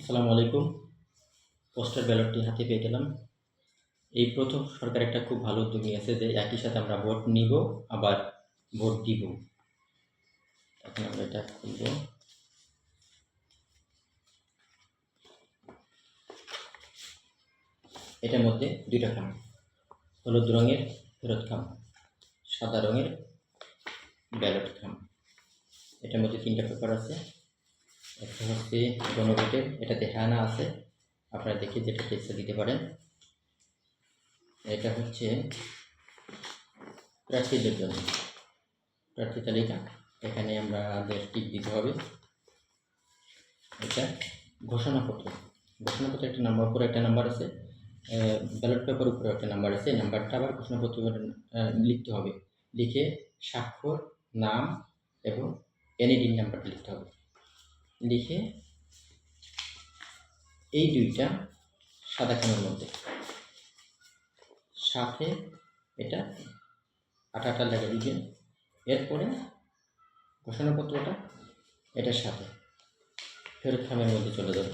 আসসালামু আলাইকুম। পোস্টাল ব্যালটটি হাতে পেয়ে গেলাম। এই প্রথম সরকার একটা খুব ভালো উদ্যোগ নিয়েছে যে একই সাথে আমরা ভোট নিব আবার ভোট দিব। এখন আমরা এটা খুলব। এটার মধ্যে দুইটা খাম, হলুদ রঙের ফেরত খাম, সাদা রঙের ব্যালট খাম। এটার মধ্যে তিনটা পেপার আছে। একটা হচ্ছে গণভোটের, এটাতে হ্যাঁ না আছে, আপনারা দেখে যেটা টেক্সটে দিতে পারেন। এটা হচ্ছে প্রার্থীদের জন্য প্রার্থী তালিকা, এখানে আমাদের টিক দিতে হবে। এটা ঘোষণাপত্র, ঘোষণাপত্রে একটা নাম্বার, উপরে একটা নাম্বার আছে, ব্যালট পেপার উপরে একটা নাম্বার আছে। নাম্বারটা আবার ঘোষণাপত্র লিখতে হবে, লিখে স্বাক্ষর, নাম এবং এনইডির নাম্বারটা লিখতে হবে। লিখে এই দুইটা সাদা খামের মধ্যে সাথে এটা আটা লাগিয়ে দিবেন। এরপরে ঘোষণাপত্রটা এটার সাথে ফেরত খামের মধ্যে চলে যাবে।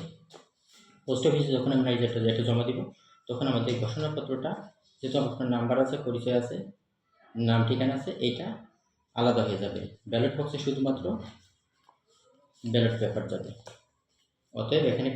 পোস্ট অফিসে যখন আমরা এটা জমা দিব, তখন আমাদের ঘোষণাপত্রটা, যেহেতু আপনার নাম্বার আছে, পরিচয় আছে, নাম ঠিকানা আছে, এইটা আলাদা হয়ে যাবে। ব্যালট বক্সে শুধুমাত্র ব্যালট পেপার যাবে। অতএব এখানে